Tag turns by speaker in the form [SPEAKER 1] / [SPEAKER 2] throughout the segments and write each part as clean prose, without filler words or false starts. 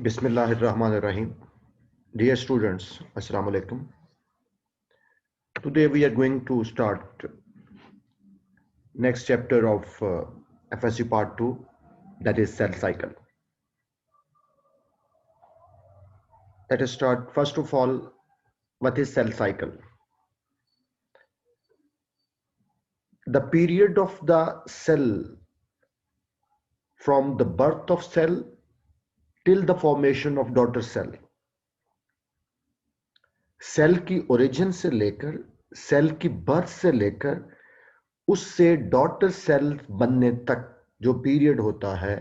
[SPEAKER 1] Bismillahirrahmanirrahim. Dear students, Assalamu alaikum. Today we are going to start next chapter of FSC Part 2, that is cell cycle. Let us start first of all, what is cell cycle? The period of the cell from the birth of cell till the formation of daughter cell. Cell की origin से लेकर cell की birth से लेकर उससे daughter cell बनने तक जो पीरियड होता है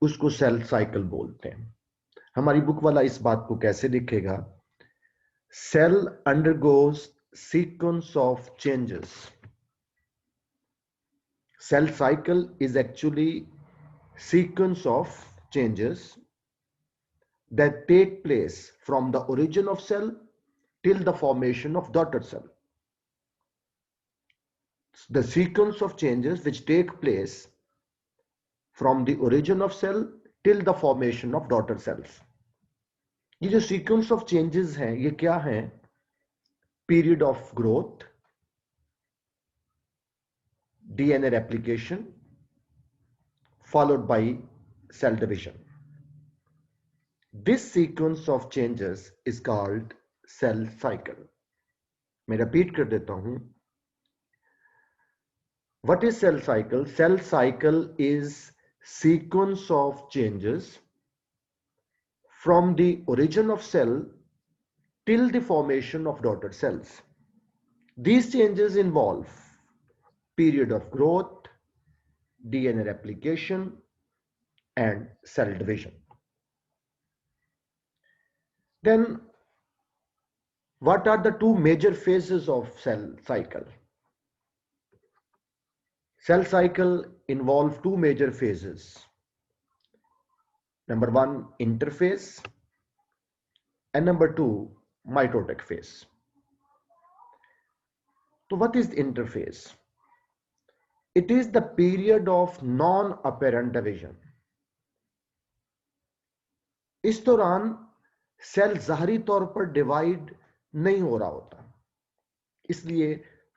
[SPEAKER 1] उसको सेल साइकिल बोलते हैं। हमारी बुक वाला इस बात को कैसे लिखेगा? Cell undergoes sequence of changes. Cell cycle is actually sequence of changes that take place from the origin of cell till the formation of daughter cell. The sequence of changes which take place from the origin of cell till the formation of daughter cells. ये जो sequence of changes हैं ये क्या हैं? Period of growth, DNA replication, followed by cell division. This sequence of changes is called cell cycle. मैं repeat कर देता हूं. What is cell cycle? Cell cycle is sequence of changes from the origin of cell till the formation of daughter cells. These changes involve period of growth, DNA replication, and cell division. Then, what are the two major phases of cell cycle? Cell cycle involves two major phases. Number one, interphase, and number two, mitotic phase. So what is interphase? It is the period of non-apparent division. इस दौरान cell ज़ाहरी तौर पर divide नहीं हो रहा होता, इसलिए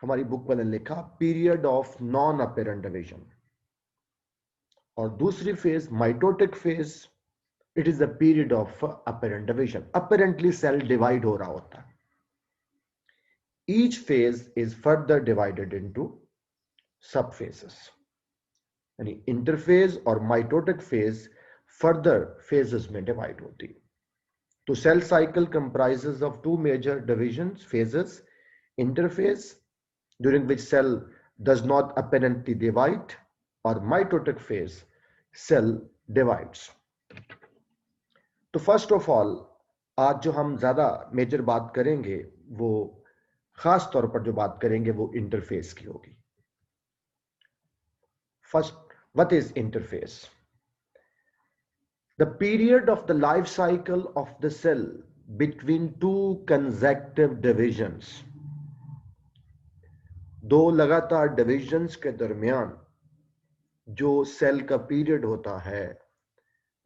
[SPEAKER 1] हमारी बुक वाले ने लिखा period of non apparent division. और दूसरी phase mitotic phase, it is the period of apparent division. Apparently cell divide हो रहा होता है। Each phase is further divided into sub phases, यानी इंटरफेज और माइटोटिक फेज फर्दर फेजेस में divide होती है। तो cell cycle comprises of two major divisions phases, interphase during which cell does not apparently divide, or mitotic phase, cell divides. तो first of all आज जो हम ज्यादा मेजर बात करेंगे वो खास तौर पर जो बात करेंगे वो इंटरफेस की होगी। First, what is interphase? The period of the life cycle of the cell between two consecutive divisions. दो लगातार डिविजन्स के दरमियान जो सेल का पीरियड होता है,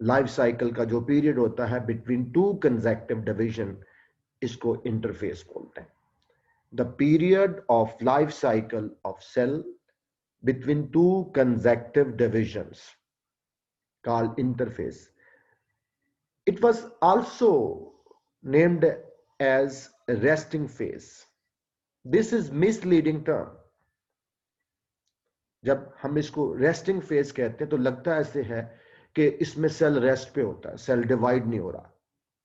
[SPEAKER 1] लाइफ साइकिल का जो पीरियड होता है बिटवीन टू कंसेक्टिव डिवीजन, इसको इंटरफेस बोलते हैं। The period of life cycle of cell between two consecutive divisions called interphase. It was also named as resting phase. This is misleading term. जब हम इसको रेस्टिंग फेज कहते हैं तो लगता ऐसे है कि इसमें सेल रेस्ट पे होता है, सेल डिवाइड नहीं हो रहा।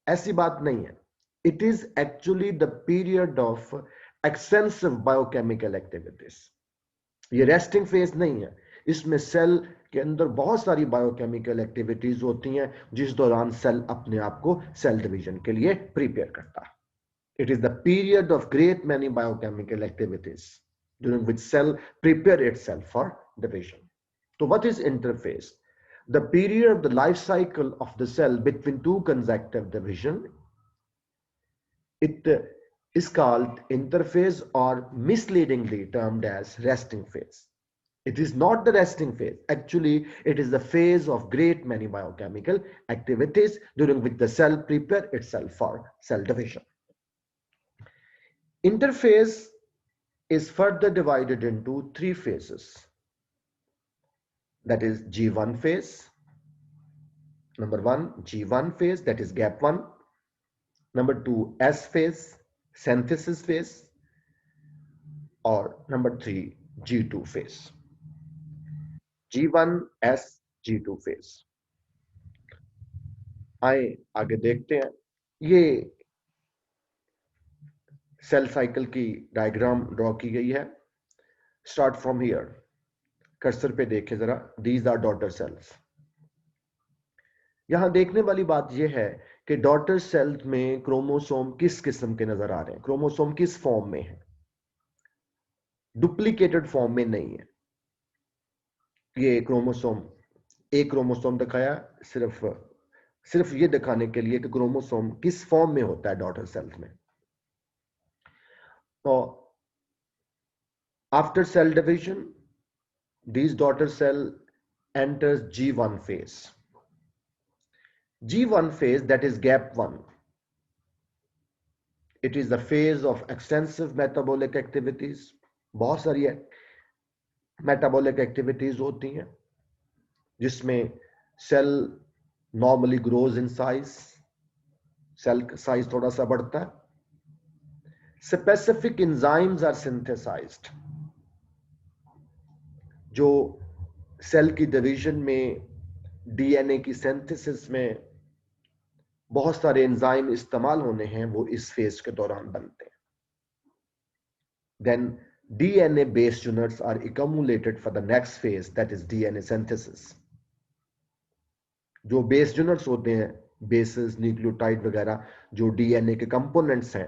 [SPEAKER 1] ऐसी बात नहीं है। It is actually the period of extensive biochemical activities. ये रेस्टिंग फेज नहीं है, इसमें सेल के अंदर बहुत सारी बायोकेमिकल एक्टिविटीज होती हैं जिस दौरान सेल अपने आप को सेल डिवीजन के लिए प्रिपेयर करता है। It is the period of great many biochemical activities during which cell prepare itself for division. So what is interphase? The period of the life cycle of the cell between two consecutive division. It is called interphase or misleadingly termed as resting phase. It is not the resting phase. Actually, it is the phase of great many biochemical activities during which the cell prepare itself for cell division. Interphase is further divided into three phases. That is G1 phase. Number one, G1 phase, that is gap 1. Number 2, S phase, synthesis phase. Or number 3, G2 phase. G1, S, G2 phase. आए आगे देखते हैं। ये cell cycle की diagram draw की गई है। Start from here, cursor पे देखें जरा, दीज आर डॉटर सेल्स। यहां देखने वाली बात यह है कि डॉटर सेल में क्रोमोसोम किस किस्म के नजर आ रहे हैं, क्रोमोसोम किस फॉर्म में है, डुप्लीकेटेड फॉर्म में नहीं है। ये क्रोमोसोम, एक क्रोमोसोम दिखाया सिर्फ ये दिखाने के लिए कि क्रोमोसोम किस फॉर्म में होता है डॉटर सेल्स में। तो after sale division, these daughter cell enters G1 phase. G1 phase, that is gap 1. It is the phase of extensive metabolic activities. बहुत सारी metabolic activities होती हैं जिसमें cell normally grows in size, cell size थोड़ा सा बढ़ता है. Specific enzymes are synthesized. जो सेल की डिवीजन में, डीएनए की सिंथेसिस में बहुत सारे एंजाइम इस्तेमाल होने हैं, वो इस फेज के दौरान बनते हैं. Then DNA based units are accumulated for the next phase, that is DNA synthesis. जो बेस्ड यूनिट्स होते हैं, बेसेस, न्यूक्लियोटाइड वगैरह, जो डीएनए के कंपोनेंट्स हैं,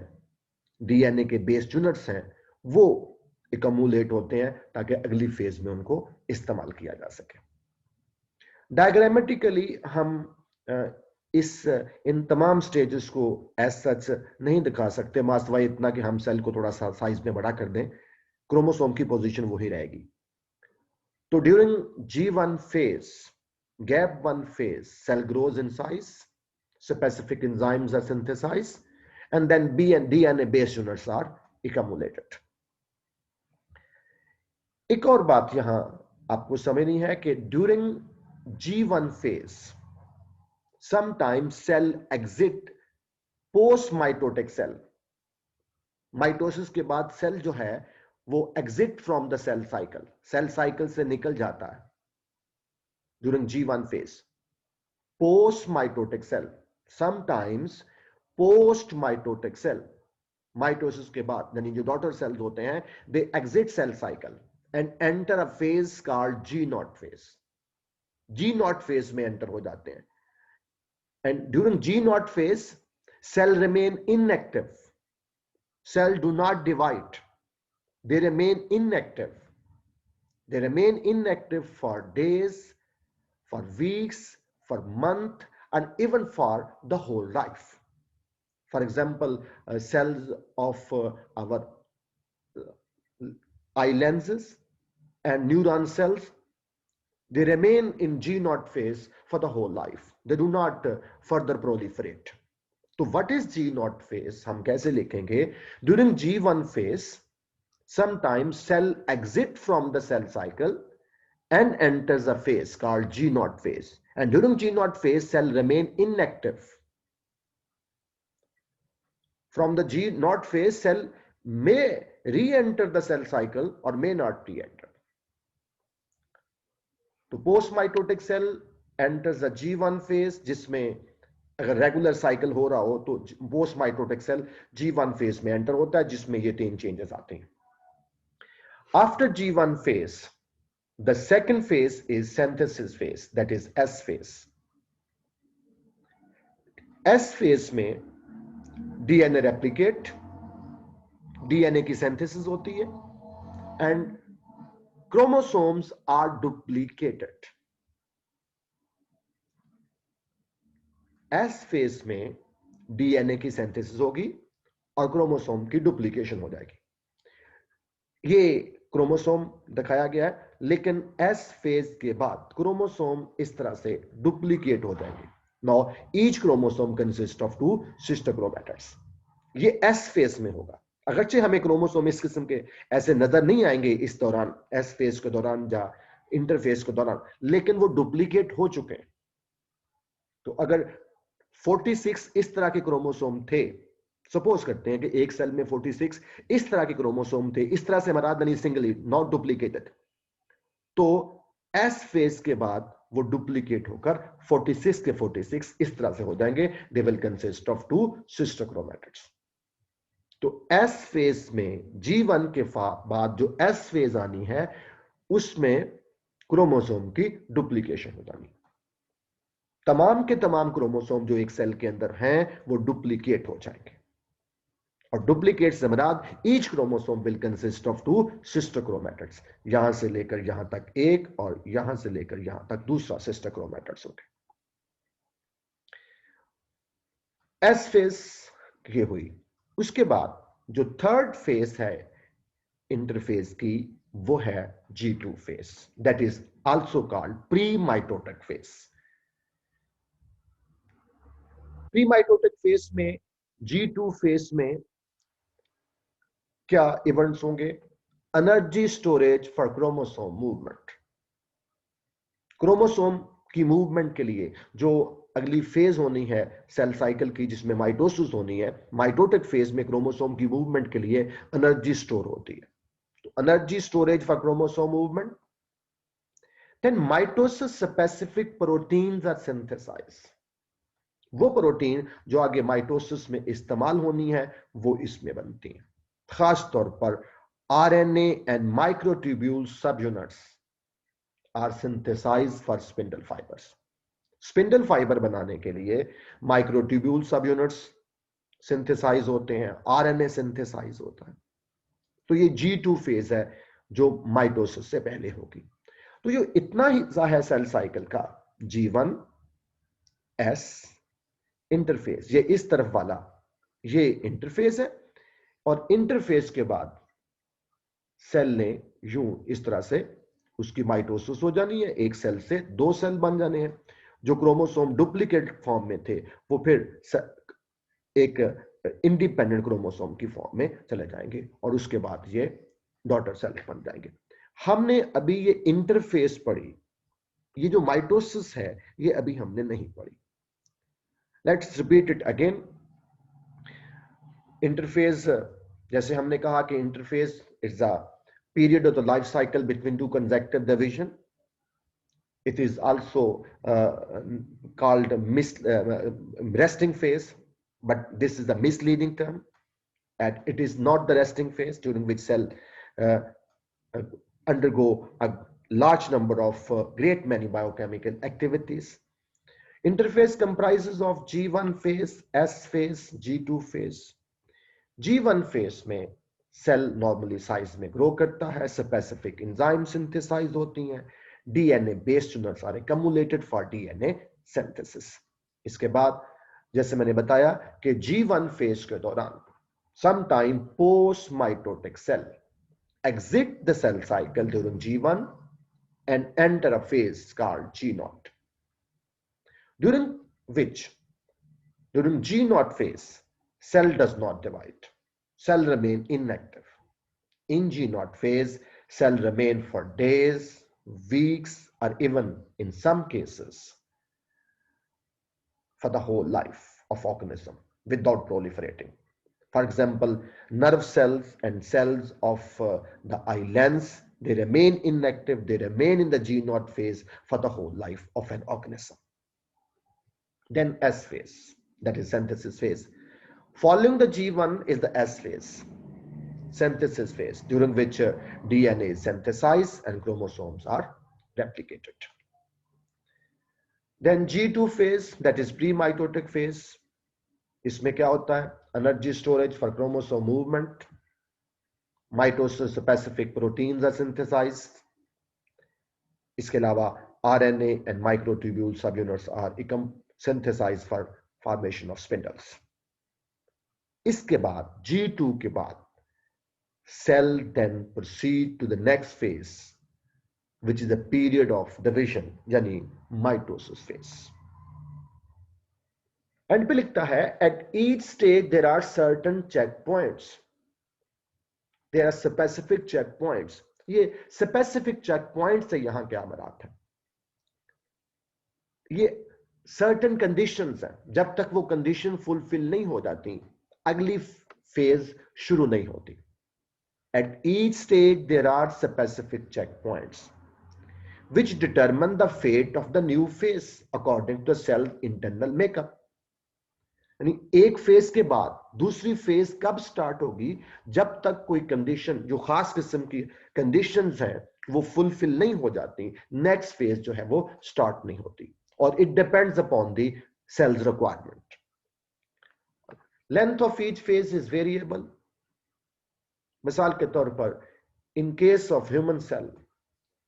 [SPEAKER 1] डीएनए के बेस्ड यूनिट्स हैं, वो accumulate होते हैं ताकि अगली फेज में उनको इस्तेमाल किया जा सके. डायग्रामेटिकली हम इन तमाम स्टेजेस को एज सच नहीं दिखा सकते, मास्टवा इतना कि हम सेल को थोड़ा सा साइज में बड़ा कर दें, क्रोमोसोम की पोजीशन वही रहेगी. तो during G1 phase, gap 1 phase, cell grows in size, specific enzymes are synthesised, and then DNA based units are accumulated. एक और बात यहां आपको समझनी है कि during G1 phase, sometimes cell exit post mitotic cell. Mitosis के बाद सेल जो है वो exit from the cell cycle से निकल जाता है during G1 phase. Post mitotic cell, sometimes post mitotic cell, mitosis के बाद यानी जो डॉटर सेल्स होते हैं, they exit cell cycle and enter a phase called G0 phase. G0 phase में एंटर हो जाते हैं. And during G0 phase, cell remain inactive. Cell do not divide. They remain inactive. They remain inactive for days, for weeks, for months, and even for the whole life. For example, cells of our eye lenses and neuron cells, they remain in G0 phase for the whole life. They do not further proliferate. So what is G0 phase? हम कैसे लिखेंगे? During G1 phase, sometimes cell exit from the cell cycle and enters a phase called G0 phase. And during G0 phase, cell remain inactive. From the G0 phase, cell may re-enter the cell cycle or may not re-enter. तो post mitotic cell enters the G1 phase, जिसमें अगर regular cycle हो रहा हो तो post mitotic cell G1 phase में enter होता है, जिसमें ये 3 चेंजेस आते हैं. After G1 phase, the second phase is synthesis phase, that is S phase. S phase में डीएनए रेप्लिकेट, डीएनए की सिंथेसिस होती है and chromosomes are duplicated. S phase में डीएनए की सिंथेसिस होगी और क्रोमोसोम की डुप्लीकेशन हो जाएगी. ये क्रोमोसोम दिखाया गया है, लेकिन एस फेज के बाद क्रोमोसोम इस तरह से डुप्लीकेट हो जाएंगे। Now each chromosome consist of 2 sister chromatids. ये एस फेज में होगा। अगरचे हमें क्रोमोसोम इस किस्म के ऐसे नजर नहीं आएंगे इस दौरान, एस फेज के दौरान या इंटरफेज के दौरान, लेकिन वो डुप्लीकेट हो चुके हैं। तो अगर 46 इस तरह के क्रोमोसोम थे, सपोज करते हैं कि एक सेल में 46 इस तरह के क्रोमोसोम थे, इस तरह से मराद नहीं सिंगली, नॉट डुप्लीकेटेड, तो एस फेज के बाद वो डुप्लीकेट होकर 46 के 46 इस तरह से हो जाएंगे। They will consist of 2 sister chromatids. तो एस फेज में G1 के बाद जो एस फेज आनी है उसमें क्रोमोसोम की डुप्लीकेशन हो जानी। तमाम के तमाम क्रोमोसोम जो एक सेल के अंदर हैं वो डुप्लीकेट हो जाएंगे। और डुप्लीकेट से मुराद each chromosome will consist of 2 sister chromatids. यहां से लेकर यहां तक एक और यहां से लेकर यहां तक दूसरा सिस्टर क्रोमैटिड्स होंगे। एस फेज ये हुई। उसके बाद जो थर्ड फेज है इंटरफेज की वो है G2 phase, that is also called pre mitotic phase. Pre mitotic phase में G2 फेज में क्या इवेंट्स होंगे? Energy storage for chromosome movement. Chromosome की मूवमेंट के लिए जो अगली फेज होनी है सेल साइकिल की, जिसमें माइटोसिस होनी है, माइटोटिक फेज में क्रोमोसोम की मूवमेंट के लिए एनर्जी स्टोर होती है। तो energy storage for chromosome movement. Then mitosis specific proteins are synthesized. वो प्रोटीन जो आगे माइटोसिस में इस्तेमाल होनी है वो इसमें बनती हैं। खास तौर पर RNA and microtubule subunits are synthesized for spindle fibers. Spindle fiber बनाने के लिए माइक्रोट्यूब्यूल सबयूनिट्स सिंथेसाइज होते हैं, आरएनए सिंथेसाइज होता है। तो ये G2 फेज है जो माइटोसिस से पहले होगी। तो ये इतना हिस्सा है सेल साइकिल का, G1 S इंटरफेस, ये इस तरफ वाला ये इंटरफेस है। और इंटरफेस के बाद सेल ने यूं इस तरह से उसकी माइटोसिस हो जानी है, एक सेल से 2 सेल बन जाने हैं। जो क्रोमोसोम डुप्लीकेट फॉर्म में थे वो फिर एक इंडिपेंडेंट क्रोमोसोम की फॉर्म में चले जाएंगे और उसके बाद ये डॉटर सेल बन जाएंगे। हमने अभी ये इंटरफेस पढ़ी, ये जो माइटोसिस है ये अभी हमने नहीं पढ़ी। Let's repeat it again. Interface, जैसे हमने कहा कि interface is the period of the life cycle between 2 consecutive division. It is also called resting phase, but this is a misleading term, and it is not the resting phase during which cell uh, undergo a large number of great many biochemical activities. Interface comprises of G1 phase, S phase, G2 phase. G1 phase में cell normally size में grow करता है, specific enzyme synthesize होती हैं, DNA based units are accumulated for DNA synthesis. इसके बाद जैसे मैंने बताया कि G1 फेज के दौरान some time post mitotic cell exit the cell cycle during G1 and enter a phase called G0, during which during G0 phase cell does not divide, cell remain inactive. In G0 phase cell remain for days, weeks, or even in some cases for the whole life of organism without proliferating. For example, nerve cells and cells of the eye lens, they remain inactive, they remain in the G0 phase for the whole life of an organism. Then S phase, that is synthesis phase. Following the G1 is the S phase, synthesis phase, during which DNA is synthesized and chromosomes are replicated. Then G2 phase, that is pre-mitotic phase. इसमें क्या होता है? Energy storage for chromosome movement, mitosis specific proteins are synthesized. इसके अलावा RNA and microtubule subunits are synthesized for formation of spindles. इसके बाद G2 के बाद cell then proceed to the next phase, which is the period of division, यानी mitosis phase. And पे लिखता है at each stage there are certain checkpoints. There are specific checkpoints. ये specific checkpoints से यहां क्या मराद है? ये सर्टन कंडीशंस हैं, जब तक वो कंडीशन फुलफिल नहीं हो जाती अगली फेज शुरू नहीं होती. At each stage there are specific checkpoints which determine the fate of the new phase according to cell internal makeup. यानी एक फेज के बाद दूसरी फेज कब स्टार्ट होगी? जब तक कोई कंडीशन, जो खास किस्म की कंडीशंस हैं, वो फुलफिल नहीं हो जाती, नेक्स्ट फेज जो है वो स्टार्ट नहीं होती. और it depends upon the cell's requirement. Length of each phase is variable. मिसाल के तौर पर in case of human cell,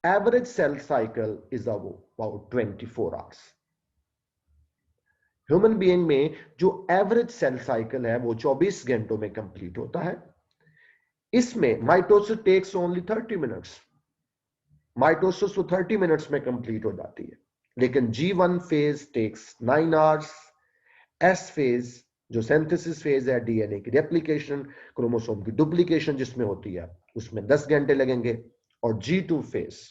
[SPEAKER 1] average cell cycle is about 24 hours. Human being में जो एवरेज सेल साइकिल है वो 24 घंटों में कंप्लीट होता है. इसमें mitosis takes only 30 minutes. Mitosis तो 30 मिनट्स में कंप्लीट हो जाती है, लेकिन G1 फेज टेक्स 9 आवर्स. एस फेज जो सिंथेसिस फेज है, डीएनए की रेप्लिकेशन, क्रोमोसोम की डुप्लीकेशन जिसमें होती है, उसमें 10 घंटे लगेंगे. और G2 फेज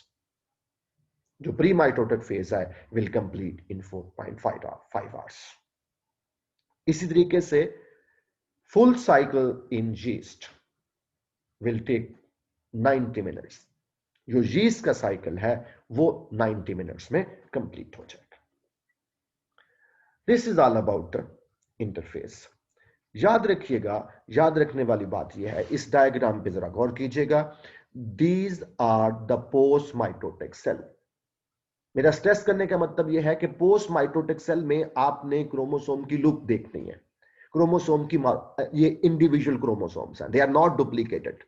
[SPEAKER 1] जो प्री माइटोटिक फेज है विल कंप्लीट इन 4.5 आवर्स. इसी तरीके से full cycle in yeast will take 90 minutes. जो यीस्ट का साइकिल है वो 90 मिनट्स में कंप्लीट हो जाएगा. This is all about the interphase. याद रखिएगा, याद रखने वाली बात यह है, इस डायग्राम पे जरा गौर कीजिएगा. These are the post mitotic cell. मेरा स्ट्रेस करने का मतलब यह है कि पोस्ट माइटोटिक सेल में आपने क्रोमोसोम की लुक देखनी है. क्रोमोसोम की ये इंडिविजुअल क्रोमोसोम्स हैं, दे आर नॉट डुप्लीकेटेड.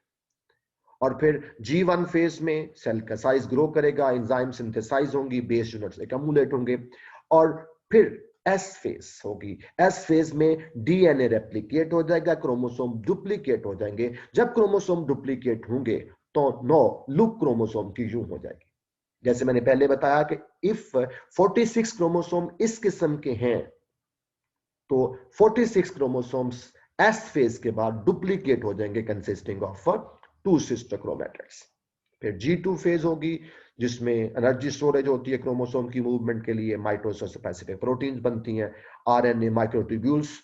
[SPEAKER 1] और फिर G1 फेज में सेल का साइज ग्रो करेगा, एंजाइम सिंथेसाइज होंगी, बेस यूनिट्स एक्यूमुलेट होंगे. और फिर एस फेज होगी. एस फेज में डीएनए रेप्लिकेट हो जाएगा, क्रोमोसोम डुप्लीकेट हो जाएंगे. जब क्रोमोसोम डुप्लीकेट होंगे तो नो लुक क्रोमोसोम की यूं हो जाएगी. जैसे मैंने पहले बताया कि इफ 46 क्रोमोसोम इस किस्म के हैं तो 46 क्रोमोसोम्स एस फेज के बाद डुप्लीकेट हो जाएंगे, कंसिस्टिंग ऑफ 2 सिस्टर क्रोमैटिड्स. फिर G2 फेज होगी जिसमें एनर्जी स्टोरेज होती है क्रोमोसोम की मूवमेंट के लिए. माइटोसिस स्पेसिफिक प्रोटीन्स बनती हैं, आरएनए माइक्रोट्यूब्यूल्स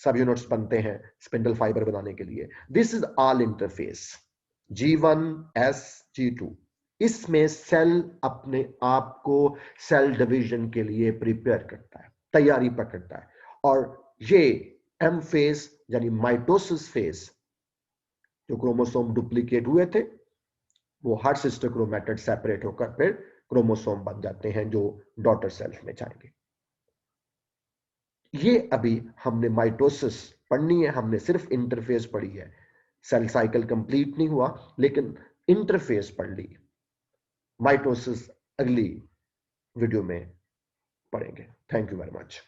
[SPEAKER 1] सब यूनिट्स बनते हैं स्पिंडल फाइबर बनाने के लिए. This is all interface. G1 S G2. इसमें सेल अपने आप को सेल डिवीजन के लिए प्रिपेयर करता है, तैयारी पकड़ता है. और ये एम फेज यानी माइटोसिस फेज, जो क्रोमोसोम डुप्लीकेट हुए थे वो हर सिस्टर क्रोमैटिड सेपरेट होकर फिर क्रोमोसोम बन जाते हैं जो डॉटर सेल्स में जाएंगे. ये अभी हमने माइटोसिस पढ़नी है, हमने सिर्फ इंटरफेस पढ़ी है. सेल साइकिल कंप्लीट नहीं हुआ लेकिन इंटरफेस पढ़ ली. माइटोसिस अगली वीडियो में पढ़ेंगे. Thank you very much.